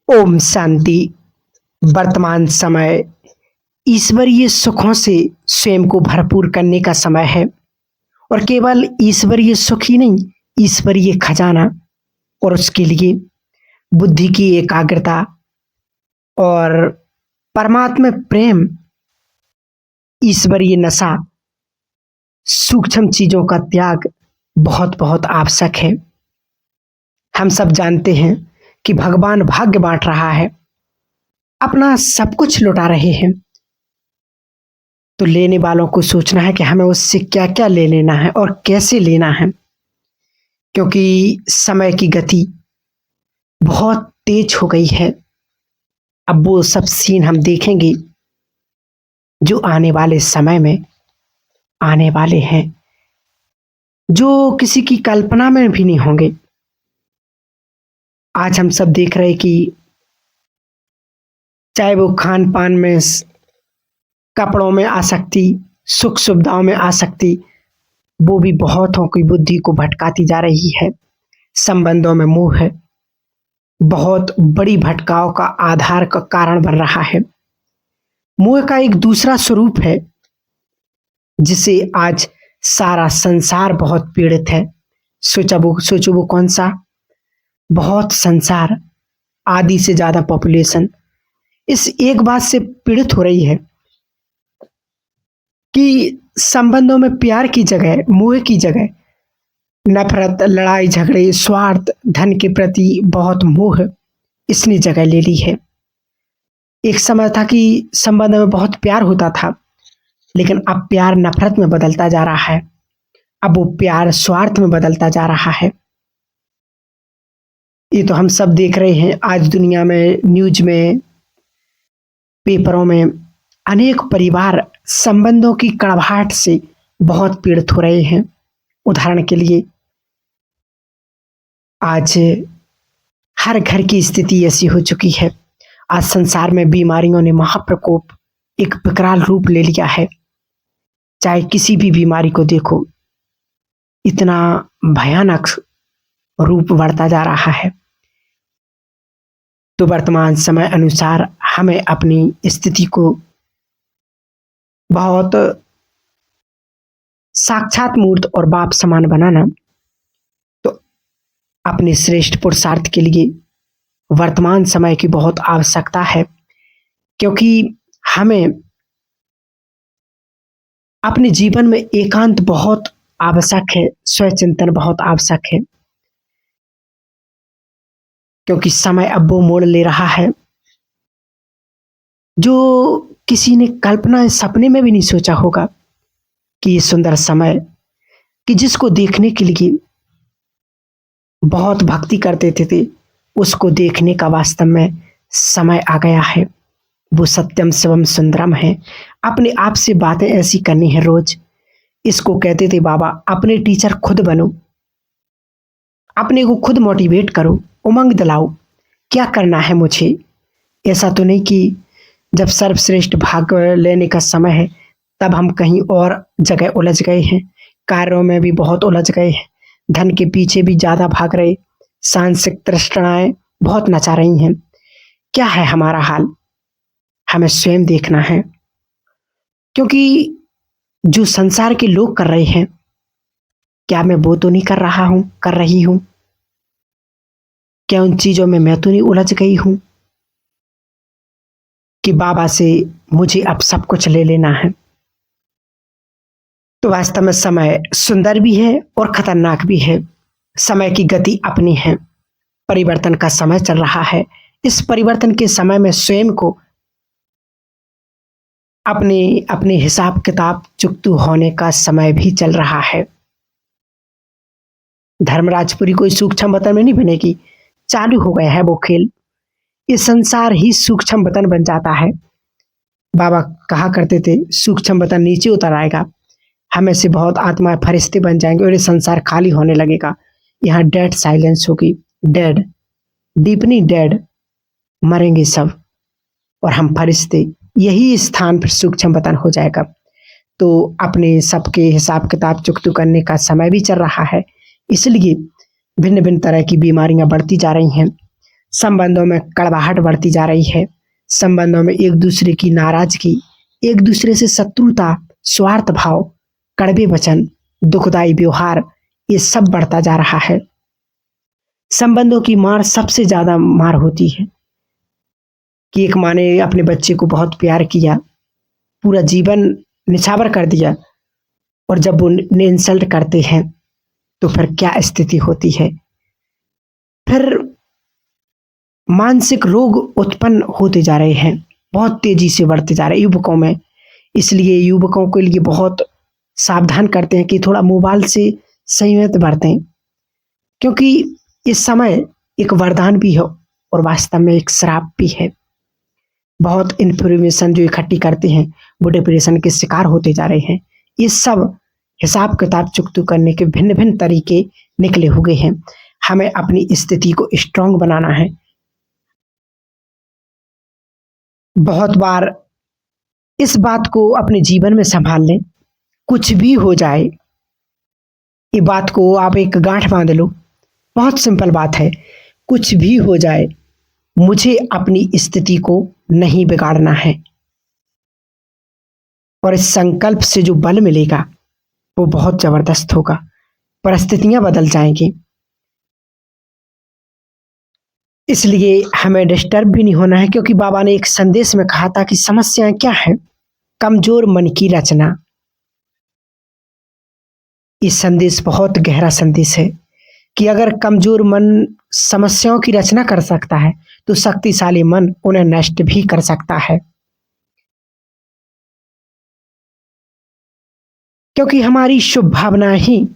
ओम शांति। वर्तमान समय ईश्वरीय सुखों से स्वयं को भरपूर करने का समय है और केवल ईश्वरीय सुख ही नहीं, ईश्वरीय खजाना और उसके लिए बुद्धि की एकाग्रता और परमात्मा प्रेम, ईश्वरीय नशा, सूक्ष्म चीजों का त्याग बहुत बहुत आवश्यक है। हम सब जानते हैं कि भगवान भाग्य बांट रहा है, अपना सब कुछ लुटा रहे हैं। तो लेने वालों को सोचना है कि हमें उससे क्या क्या ले लेना है और कैसे लेना है, क्योंकि समय की गति बहुत तेज हो गई है। अब वो सब सीन हम देखेंगे जो आने वाले समय में आने वाले हैं, जो किसी की कल्पना में भी नहीं होंगे। आज हम सब देख रहे हैं कि चाहे वो खान पान में, कपड़ों में आसक्ति, सुख सुविधाओं में आसक्ति, वो भी बहुतों की बुद्धि को भटकाती जा रही है। संबंधों में मोह है, बहुत बड़ी भटकाव का आधार का कारण बन रहा है। मोह का एक दूसरा स्वरूप है जिसे आज सारा संसार बहुत पीड़ित है। सोचो वो कौन सा? बहुत संसार, आधी से ज्यादा पॉपुलेशन इस एक बात से पीड़ित हो रही है कि संबंधों में प्यार की जगह, मोह की जगह नफरत, लड़ाई झगड़े, स्वार्थ, धन के प्रति बहुत मोह इसने जगह ले ली है। एक समय था कि संबंध में बहुत प्यार होता था, लेकिन अब प्यार नफरत में बदलता जा रहा है। अब वो प्यार स्वार्थ में बदलता जा रहा है। ये तो हम सब देख रहे हैं आज दुनिया में, न्यूज में, पेपरों में। अनेक परिवार संबंधों की कड़वाहट से बहुत पीड़ित हो रहे हैं। उदाहरण के लिए आज हर घर की स्थिति ऐसी हो चुकी है। आज संसार में बीमारियों ने महाप्रकोप एक विकराल रूप ले लिया है। चाहे किसी भी बीमारी को देखो, इतना भयानक रूप बढ़ता जा रहा है। तो वर्तमान समय अनुसार हमें अपनी स्थिति को बहुत साक्षात मूर्त और बाप समान बनाना, तो अपने श्रेष्ठ पुरुषार्थ के लिए वर्तमान समय की बहुत आवश्यकता है, क्योंकि हमें अपने जीवन में एकांत बहुत आवश्यक है, स्वचिंतन बहुत आवश्यक है। क्योंकि समय अब वो मोड़ ले रहा है जो किसी ने कल्पना, सपने में भी नहीं सोचा होगा कि ये सुंदर समय, कि जिसको देखने के लिए बहुत भक्ति करते थे, उसको देखने का वास्तव में समय आ गया है। वो सत्यम शिवम सुंदरम है। अपने आप से बातें ऐसी करनी है रोज। इसको कहते थे बाबा, अपने टीचर खुद बनो, अपने को खुद मोटिवेट करो, उमंग दिलाओ, क्या करना है मुझे। ऐसा तो नहीं कि जब सर्वश्रेष्ठ भाग लेने का समय है तब हम कहीं और जगह उलझ गए हैं, कार्यों में भी बहुत उलझ गए हैं, धन के पीछे भी ज्यादा भाग रहे, सांसिक तृष्णाएं बहुत नचा रही हैं। क्या है हमारा हाल? हमें स्वयं देखना है, क्योंकि जो संसार के लोग कर रहे हैं, क्या मैं वो तो नहीं कर रहा हूं, कर रही हूं? क्या उन चीजों में मैं तो नहीं उलझ गई हूं कि बाबा से मुझे अब सब कुछ ले लेना है? तो वास्तव में समय सुंदर भी है और खतरनाक भी है। समय की गति अपनी है, परिवर्तन का समय चल रहा है। इस परिवर्तन के समय में स्वयं को अपने अपने हिसाब किताब चुकतू होने का समय भी चल रहा है। धर्मराजपुरी कोई सूक्ष्म वतन में नहीं बनेगी, चालू हो गया है वो खेल। ये संसार ही सूक्ष्म वतन बन जाता है। बाबा कहा करते थे, सूक्ष्म वतन नीचे उतर आएगा, हमें से बहुत आत्माएं फरिश्ते बन जाएंगे और ये संसार खाली होने लगेगा। यहाँ डेड साइलेंस होगी, डेड, डीपनी डेड, मरेंगे सब और हम फरिश्ते। यही स्थान पर सूक्ष्म वतन हो जाएगा। तो अपने सबके हिसाब किताब चुकतू करने का समय भी चल रहा है, इसलिए भिन्न भिन्न तरह की बीमारियां बढ़ती जा रही हैं। संबंधों में कड़वाहट बढ़ती जा रही है। संबंधों में एक दूसरे की नाराजगी, एक दूसरे से शत्रुता, स्वार्थ भाव, कड़वे वचन, दुखदाई व्यवहार, ये सब बढ़ता जा रहा है। संबंधों की मार सबसे ज्यादा मार होती है कि एक माँ ने अपने बच्चे को बहुत प्यार किया, पूरा जीवन निछावर कर दिया, और जब वो उन्हें इंसल्ट करते हैं तो फिर क्या स्थिति होती है। फिर मानसिक रोग उत्पन्न होते जा रहे हैं, बहुत तेजी से बढ़ते जा रहे हैं युवकों में। इसलिए युवकों के लिए बहुत सावधान करते हैं कि थोड़ा मोबाइल से संयमित बरतें, क्योंकि इस समय एक वरदान भी है और वास्तव में एक श्राप भी है। बहुत इंफॉर्मेशन जो इकट्ठी करते हैं वो डिप्रेशन के शिकार होते जा रहे हैं। ये सब हिसाब किताब चुकतू करने के भिन्न भिन्न तरीके निकले हुए हैं। हमें अपनी स्थिति को स्ट्रांग बनाना है। बहुत बार इस बात को अपने जीवन में संभाल लें, कुछ भी हो जाए, ये बात को आप एक गांठ बांध लो। बहुत सिंपल बात है, कुछ भी हो जाए मुझे अपनी स्थिति को नहीं बिगाड़ना है। और इस संकल्प से जो बल मिलेगा वो बहुत जबरदस्त होगा। परिस्थितियां बदल जाएंगी। इसलिए हमें डिस्टर्ब भी नहीं होना है, क्योंकि बाबा ने एक संदेश में कहा था कि समस्याएं क्या है, कमजोर मन की रचना। ये संदेश बहुत गहरा संदेश है कि अगर कमजोर मन समस्याओं की रचना कर सकता है तो शक्तिशाली मन उन्हें नष्ट भी कर सकता है। क्योंकि हमारी शुभ भावनाएं ही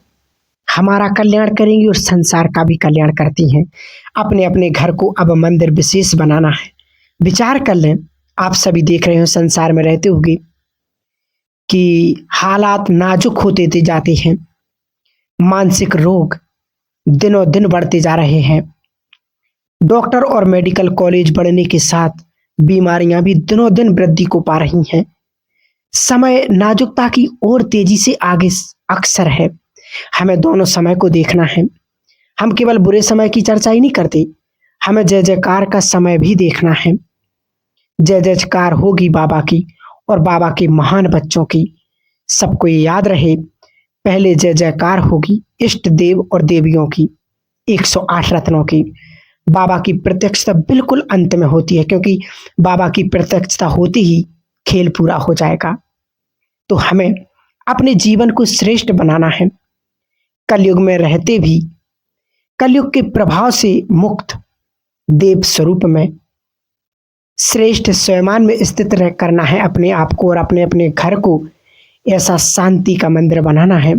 हमारा कल्याण करेंगी और संसार का भी कल्याण करती हैं। अपने अपने घर को अब मंदिर विशेष बनाना है। विचार कर लें, आप सभी देख रहे हो संसार में रहते होंगे कि हालात नाजुक होते जाते हैं, मानसिक रोग दिनों दिन बढ़ते जा रहे हैं, डॉक्टर और मेडिकल कॉलेज बढ़ने के साथ बीमारियां भी दिनों दिन वृद्धि को पा रही हैं। समय नाजुकता की ओर तेजी से आगे अक्सर है। हमें दोनों समय को देखना है। हम केवल बुरे समय की चर्चा ही नहीं करते, हमें जय जयकार का समय भी देखना है। जय जयकार होगी बाबा की और बाबा के महान बच्चों की। सबको ये याद रहे, पहले जय जयकार होगी इष्ट देव और देवियों की, 108 रत्नों की। बाबा की प्रत्यक्षता बिल्कुल अंत में होती है, क्योंकि बाबा की प्रत्यक्षता होती ही खेल पूरा हो जाएगा। तो हमें अपने जीवन को श्रेष्ठ बनाना है। कलयुग में रहते भी कलयुग के प्रभाव से मुक्त देव स्वरूप में श्रेष्ठ स्वयं में स्थित रह करना है अपने आप को, और अपने अपने घर को ऐसा शांति का मंदिर बनाना है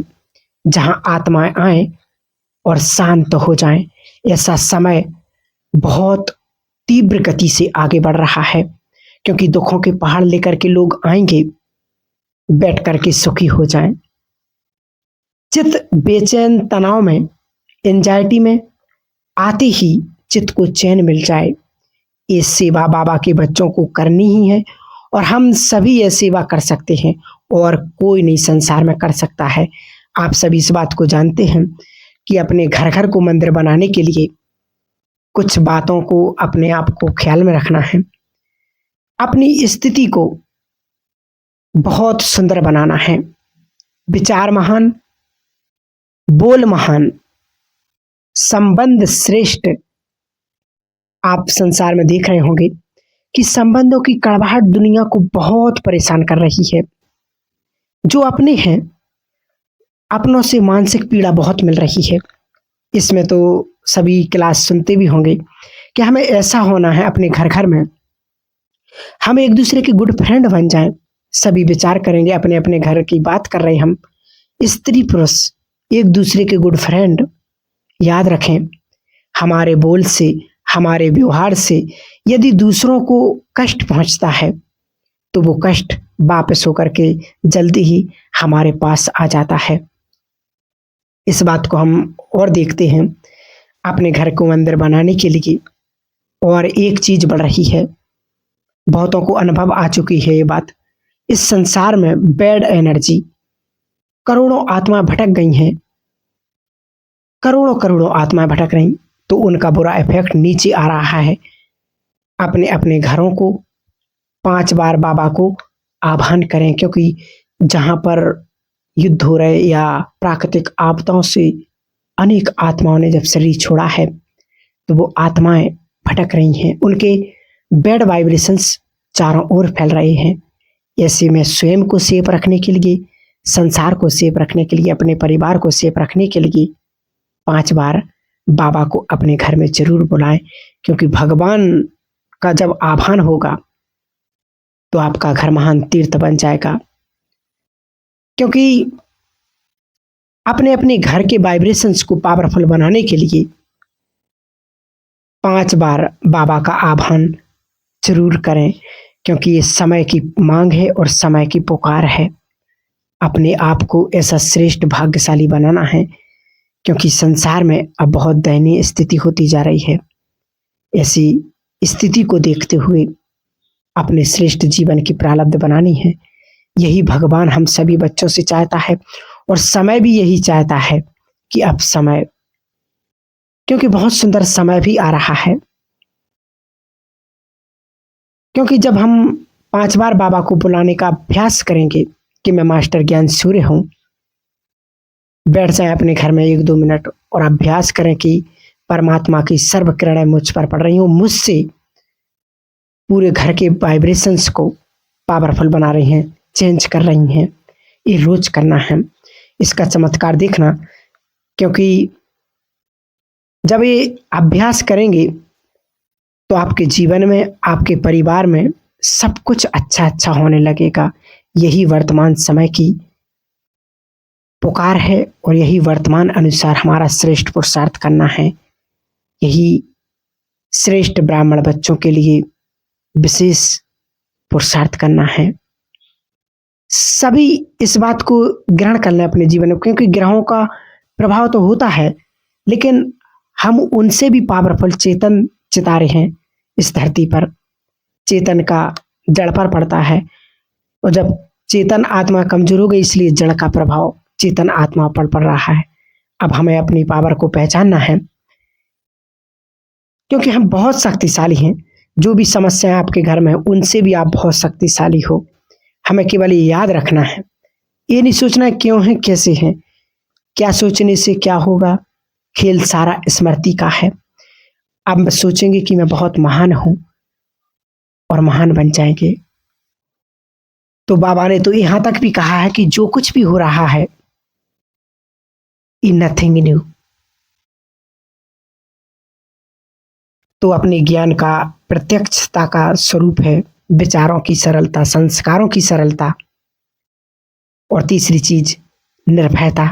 जहां आत्माएं आए और शांत हो जाएं। ऐसा समय बहुत तीव्र गति से आगे बढ़ रहा है, क्योंकि दुखों के पहाड़ लेकर के लोग आएंगे, बैठ करके सुखी हो जाएं। चित्त बेचैन तनाव में, एंजाइटी में आते ही चित्त को चैन मिल जाए। ये सेवा बाबा के बच्चों को करनी ही है, और हम सभी ये सेवा कर सकते हैं और कोई नहीं संसार में कर सकता है। आप सभी इस बात को जानते हैं कि अपने घर घर को मंदिर बनाने के लिए कुछ बातों को अपने आप को ख्याल में रखना है। अपनी स्थिति को बहुत सुंदर बनाना है। विचार महान, बोल महान, संबंध श्रेष्ठ। आप संसार में देख रहे होंगे कि संबंधों की कड़वाहट दुनिया को बहुत परेशान कर रही है। जो अपने हैं, अपनों से मानसिक पीड़ा बहुत मिल रही है। इसमें तो सभी क्लास सुनते भी होंगे कि हमें ऐसा होना है अपने घर घर में, हम एक दूसरे के गुड फ्रेंड बन जाएं। सभी विचार करेंगे, अपने अपने घर की बात कर रहे हैं हम, स्त्री पुरुष एक दूसरे के गुड फ्रेंड। याद रखें, हमारे बोल से, हमारे व्यवहार से यदि दूसरों को कष्ट पहुंचता है तो वो कष्ट वापस होकर के जल्दी ही हमारे पास आ जाता है। इस बात को हम और देखते हैं अपने घर को मंदिर बनाने के लिए। और एक चीज बढ़ रही है, बहुतों को अनुभव आ चुकी है ये बात, इस संसार में बैड एनर्जी, करोड़ों आत्माएं भटक गई हैं, करोड़ों करोड़ों आत्माएं भटक रही। तो उनका बुरा इफेक्ट नीचे आ रहा है। अपने अपने घरों को 5 बार बाबा को आह्वान करें, क्योंकि जहाँ पर युद्ध हो रहे या प्राकृतिक आपदाओं से अनेक आत्माओं ने जब शरीर छोड़ा है, तो वो आत्माएं भटक रही हैं, उनके बैड वाइब्रेशंस चारों ओर फैल रहे हैं। ऐसे में स्वयं को सेफ रखने के लिए, संसार को सेफ रखने के लिए, अपने परिवार को सेफ रखने के लिए 5 बार बाबा को अपने घर में जरूर बुलाएं, क्योंकि भगवान का जब आह्वान होगा तो आपका घर महान तीर्थ बन जाएगा। क्योंकि अपने अपने घर के वाइब्रेशंस को पावरफुल बनाने के लिए 5 बार बाबा का आह्वान जरूर करें, क्योंकि ये समय की मांग है और समय की पुकार है। अपने आप को ऐसा श्रेष्ठ भाग्यशाली बनाना है, क्योंकि संसार में अब बहुत दयनीय स्थिति होती जा रही है। ऐसी स्थिति को देखते हुए अपने श्रेष्ठ जीवन की प्रारब्ध बनानी है। यही भगवान हम सभी बच्चों से चाहता है, और समय भी यही चाहता है कि अब समय, क्योंकि बहुत सुंदर समय भी आ रहा है। क्योंकि जब हम 5 बार बाबा को बुलाने का अभ्यास करेंगे कि मैं मास्टर ज्ञान सूर्य हूं, बैठ जाएं अपने घर में 1-2 मिनट और अभ्यास करें कि परमात्मा की सर्व किरणें मुझ पर पड़ रही हूं, मुझसे पूरे घर के वाइब्रेशंस को पावरफुल बना रही हैं, चेंज कर रही हैं। ये रोज करना है, इसका चमत्कार देखना। क्योंकि जब ये अभ्यास करेंगे तो आपके जीवन में, आपके परिवार में सब कुछ अच्छा अच्छा होने लगेगा। यही वर्तमान समय की पुकार है, और यही वर्तमान अनुसार हमारा श्रेष्ठ पुरुषार्थ करना है। यही श्रेष्ठ ब्राह्मण बच्चों के लिए विशेष पुरुषार्थ करना है। सभी इस बात को ग्रहण कर लें अपने जीवन में, क्योंकि ग्रहों का प्रभाव तो होता है, लेकिन हम उनसे भी पावरफुल चेतन सितारे हैं इस धरती पर। चेतन का जड़ पर पड़ता है, और जब चेतन आत्मा कमजोर हो गई, इसलिए जड़ का प्रभाव चेतन आत्मा पर पड़ रहा है। अब हमें अपनी पावर को पहचानना है, क्योंकि हम बहुत शक्तिशाली हैं। जो भी समस्याएं आपके घर में हैं, उनसे भी आप बहुत शक्तिशाली हो। हमें केवल ये याद रखना है, ये नहीं सोचना क्यों है, कैसे हैं, क्या सोचने से क्या होगा। खेल सारा स्मृति का है। अब सोचेंगे कि मैं बहुत महान हूं, और महान बन जाएंगे। तो बाबा ने तो यहां तक भी कहा है कि जो कुछ भी हो रहा है, इन नथिंग न्यू। तो अपने ज्ञान का प्रत्यक्षता का स्वरूप है विचारों की सरलता, संस्कारों की सरलता, और तीसरी चीज निर्भयता।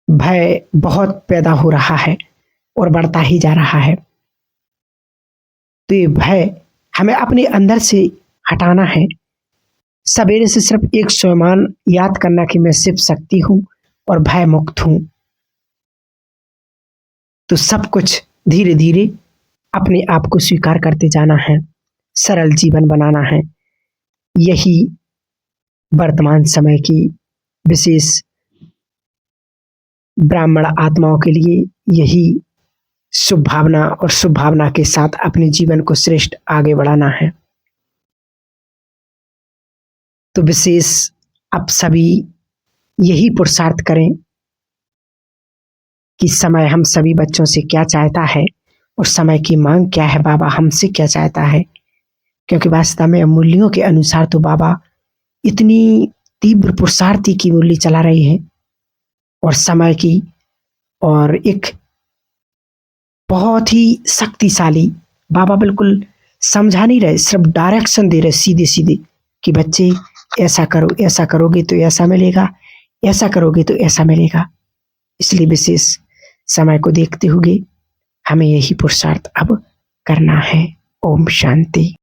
भय बहुत पैदा हो रहा है और बढ़ता ही जा रहा है, तो ये भय हमें अपने अंदर से हटाना है। सवेरे से सिर्फ एक स्वयं याद करना कि मैं शिव शक्ति हूं और भय मुक्त हूं, तो सब कुछ धीरे धीरे अपने आप को स्वीकार करते जाना है, सरल जीवन बनाना है। यही वर्तमान समय की विशेष ब्राह्मण आत्माओं के लिए यही शुभ भावना, और शुभ भावना के साथ अपने जीवन को श्रेष्ठ आगे बढ़ाना है। तो विशेष अब सभी यही पुरुषार्थ करें कि समय हम सभी बच्चों से क्या चाहता है, और समय की मांग क्या है, बाबा हमसे क्या चाहता है। क्योंकि वास्तव में मूल्यों के अनुसार तो बाबा इतनी तीव्र पुरुषार्थी की मूल्य चला रही है, और समय की, और एक बहुत ही शक्तिशाली बाबा बिल्कुल समझा नहीं रहे, सिर्फ डायरेक्शन दे रहे सीधे सीधे कि बच्चे ऐसा करो, ऐसा करोगे तो ऐसा मिलेगा, ऐसा करोगे तो ऐसा मिलेगा। इसलिए विशेष समय को देखते हुए हमें यही पुरुषार्थ अब करना है। ओम शांति।